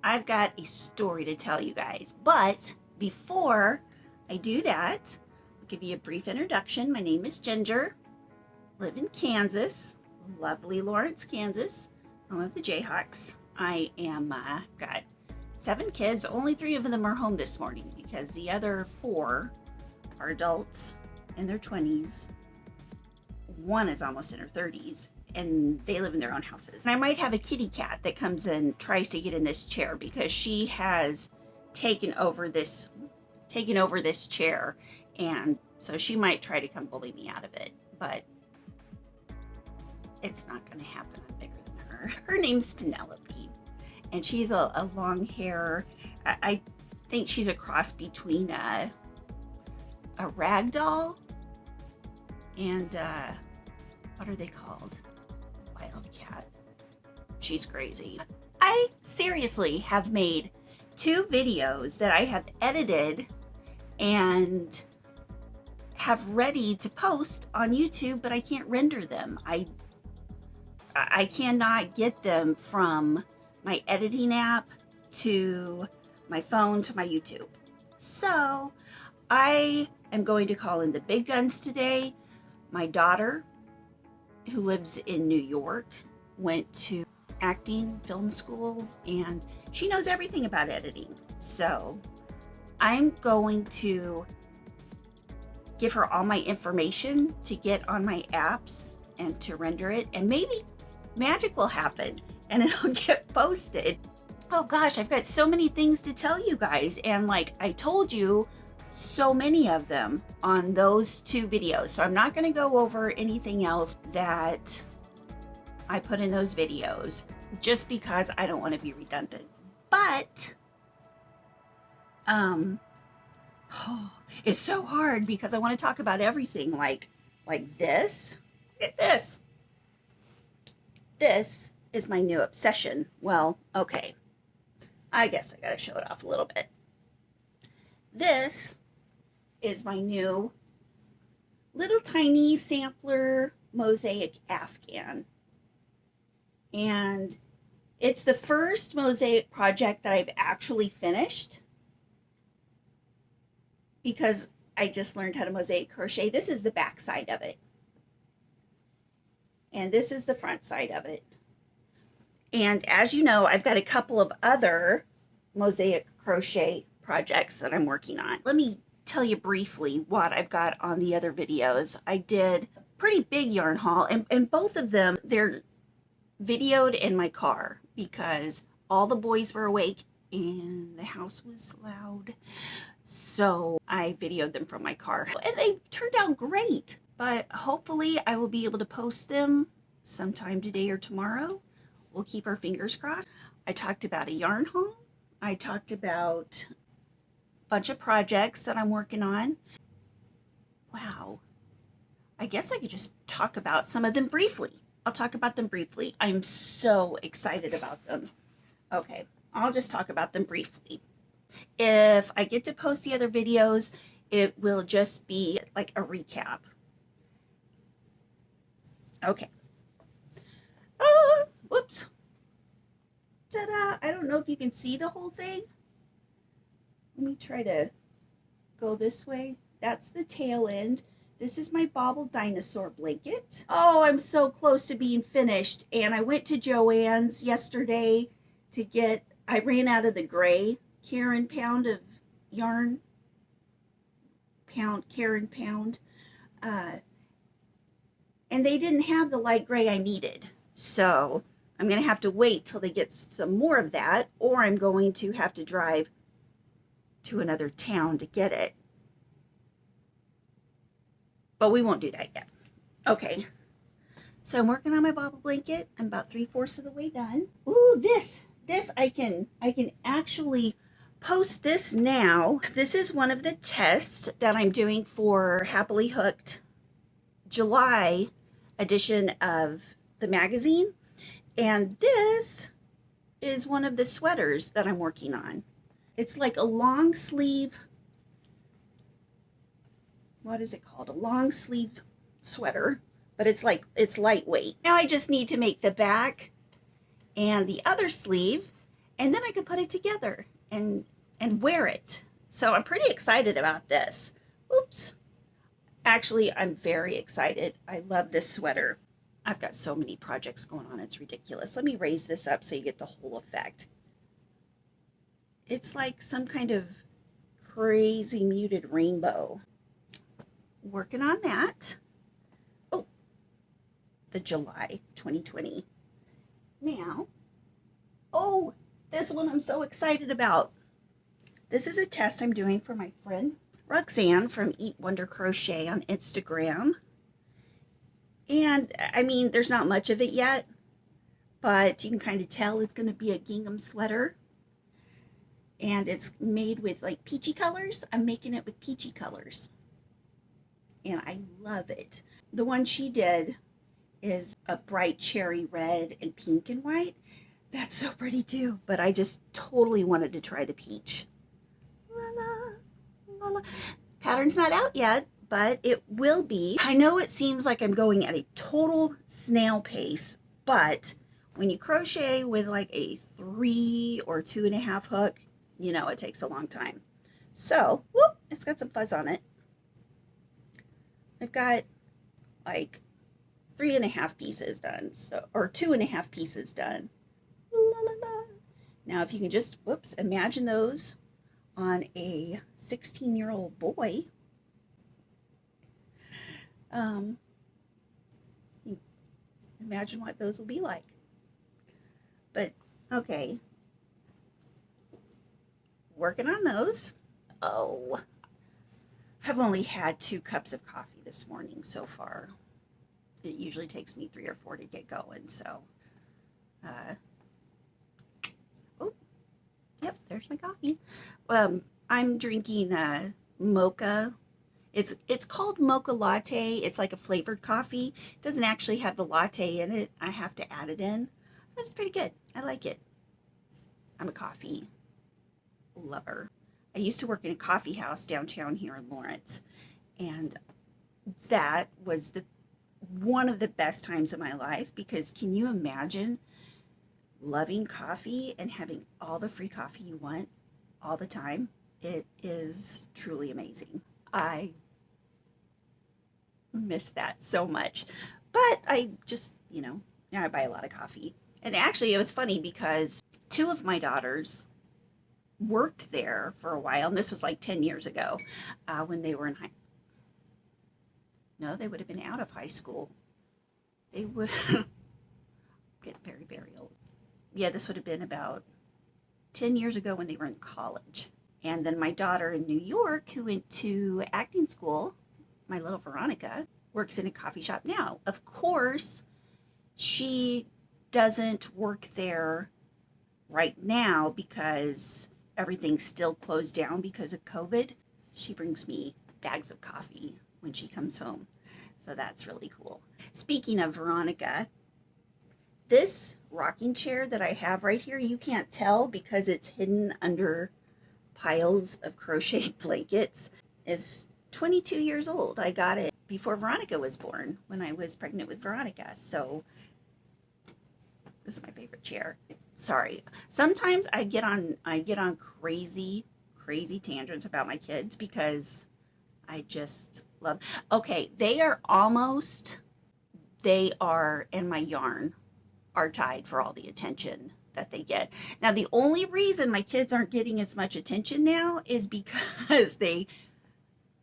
I've got a story to tell you guys. But before I do that, I'll give you a brief introduction. My name is Ginger, live in Kansas, lovely Lawrence, Kansas, home of the Jayhawks. I am, got 7 kids. Only 3 of them are home this morning because the other 4 are adults in their 20s. 1 is almost in her 30s. And they live in their own houses. And I might have a kitty cat that comes and tries to get in this chair because she has taken over this chair, and so she might try to come bully me out of it, but it's not going to happen. I'm bigger than her. Her name's Penelope, and she's a long hair. I think she's a cross between a rag doll and what are they called? Wildcat. She's crazy. I seriously have made 2 videos that I have edited and have ready to post on YouTube, but I can't render them. I cannot get them from my editing app to my phone to my YouTube. So I am going to call in the big guns today. My daughter, who lives in New York, went to acting film school, and she knows everything about editing. So I'm going to give her all my information to get on my apps and to render it, and maybe magic will happen and it'll get posted. Oh gosh, I've got so many things to tell you guys, and like I told you, so many of them on those 2 videos. So I'm not going to go over anything else that I put in those videos just because I don't want to be redundant. But it's so hard because I want to talk about everything like this. Look at this. This is my new obsession. Well, okay. I guess I got to show it off a little bit. This is my new little tiny sampler mosaic Afghan. And it's the first mosaic project that I've actually finished because I just learned how to mosaic crochet. This is the back side of it. And this is the front side of it. And as you know, I've got a couple of other mosaic crochet projects that I'm working on. Let me tell you briefly what I've got on the other videos. I did a pretty big yarn haul, and both of them, they're videoed in my car because all the boys were awake and the house was loud. So I videoed them from my car, and they turned out great. But hopefully I will be able to post them sometime today or tomorrow. We'll keep our fingers crossed. I talked about a yarn haul. I talked about bunch of projects that I'm working on. Wow. I guess I could just talk about some of them briefly. I'll talk about them briefly. I'm so excited about them. Okay, I'll just talk about them briefly. If I get to post the other videos, it will just be like a recap. Okay. Whoops. Ta-da! I don't know if you can see the whole thing. Let me try to go this way. That's the tail end. This is my bobble dinosaur blanket. Oh, I'm so close to being finished. And I went to Joann's yesterday to get, I ran out of the gray Karen pound of yarn. Karen pound. And they didn't have the light gray I needed. So I'm going to have to wait till they get some more of that, or I'm going to have to drive to another town to get it. But we won't do that yet. Okay. So I'm working on my bobble blanket. I'm about 3/4 of the way done. Ooh, this I can actually post this now. This is one of the tests that I'm doing for Happily Hooked July edition of the magazine. And this is one of the sweaters that I'm working on. It's like a long sleeve, what is it called? A long sleeve sweater, but it's lightweight. Now I just need to make the back and the other sleeve, and then I could put it together and wear it. So I'm pretty excited about this. Oops. Actually, I'm very excited. I love this sweater. I've got so many projects going on, it's ridiculous. Let me raise this up so you get the whole effect. It's like some kind of crazy muted rainbow. Working on that. Oh, the July 2020. Now, oh, this one I'm so excited about. This is a test I'm doing for my friend Roxanne from Eat Wonder Crochet on Instagram. And I mean, there's not much of it yet, but you can kind of tell it's going to be a gingham sweater. And it's made with like peachy colors. I'm making it with peachy colors. And I love it. The one she did is a bright cherry red and pink and white. That's so pretty too, but I just totally wanted to try the peach. La, la, la, la. Pattern's not out yet, but it will be. I know it seems like I'm going at a total snail pace, but when you crochet with like a 3 or 2.5 hook, you know it takes a long time. So, whoop, it's got some fuzz on it. I've got like 3.5 pieces done, so, or 2.5 pieces done. La, la, la. Now, if you can just, whoops, imagine those on a 16-year-old boy. Imagine what those will be like. But, okay. Working on those. Oh, I've only had 2 cups of coffee this morning so far. It usually takes me 3 or 4 to get going, so. Oh, yep, there's my coffee. I'm drinking mocha. It's called mocha latte. It's like a flavored coffee. It doesn't actually have the latte in it. I have to add it in. But it's pretty good. I like it. I'm a coffee lover. I used to work in a coffee house downtown here in Lawrence, and that was one of the best times of my life, because can you imagine loving coffee and having all the free coffee you want all the time? It is truly amazing. I miss that so much, but I just, now I buy a lot of coffee. And actually it was funny because 2 of my daughters worked there for a while, and this was like 10 years ago when they were in no, they would have been out of high school. They would get very, very old. Yeah, this would have been about 10 years ago when they were in college. And then my daughter in New York, who went to acting school, my little Veronica, works in a coffee shop now. Of course, she doesn't work there right now because everything's still closed down because of COVID. She brings me bags of coffee when she comes home. So that's really cool. Speaking of Veronica, this rocking chair that I have right here, you can't tell because it's hidden under piles of crochet blankets, is 22 years old. I got it before Veronica was born, when I was pregnant with Veronica. So this is my favorite chair. Sorry. Sometimes I get on crazy tangents about my kids because I just love. Okay, they are, and my yarn are tied for all the attention that they get. Now, the only reason my kids aren't getting as much attention now is because they,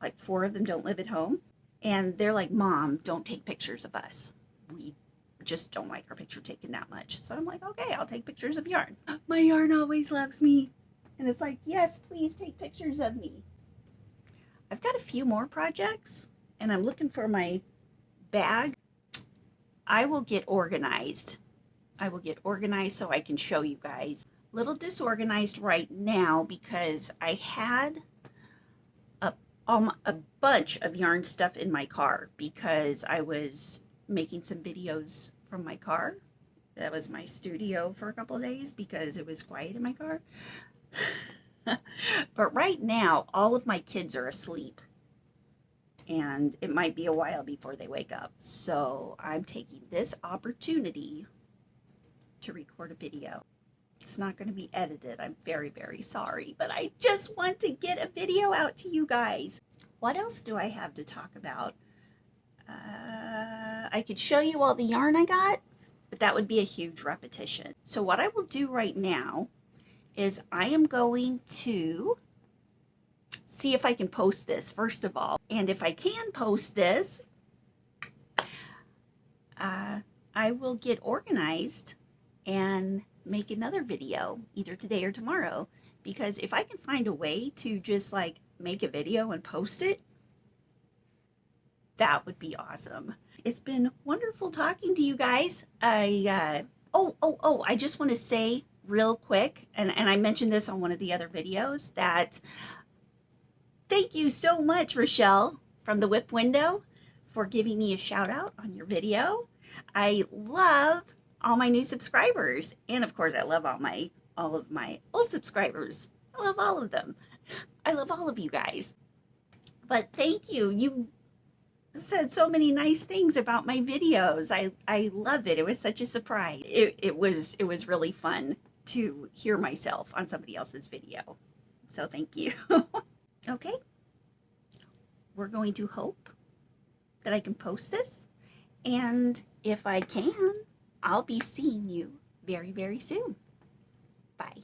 like 4 of them don't live at home, and they're like, Mom, don't take pictures of us. We just don't like our picture taken that much. So I'm like, okay, I'll take pictures of yarn. My yarn always loves me. And it's like, yes, please take pictures of me. I've got a few more projects, and I'm looking for my bag. I will get organized. So I can show you guys. A little disorganized right now because I had a bunch of yarn stuff in my car because I was making some videos from my car. That was my studio for a couple of days because it was quiet in my car. But right now, all of my kids are asleep, and it might be a while before they wake up. So I'm taking this opportunity to record a video. It's not going to be edited. I'm very, very sorry, but I just want to get a video out to you guys. What else do I have to talk about? I could show you all the yarn I got, but that would be a huge repetition. So what I will do right now is I am going to see if I can post this first of all. And if I can post this, I will get organized and make another video either today or tomorrow, because if I can find a way to just like make a video and post it, that would be awesome. It's been wonderful talking to you guys. I just want to say real quick, and I mentioned this on one of the other videos, that thank you so much, Rochelle from the Whip Window, for giving me a shout out on your video. I love all my new subscribers, and of course I love all of my old subscribers. I love all of them. I love all of you guys. But thank you. You said so many nice things about my videos. I love it. It was such a surprise. It was really fun to hear myself on somebody else's video. So thank you. Okay. We're going to hope that I can post this, and if I can, I'll be seeing you very, very soon. Bye.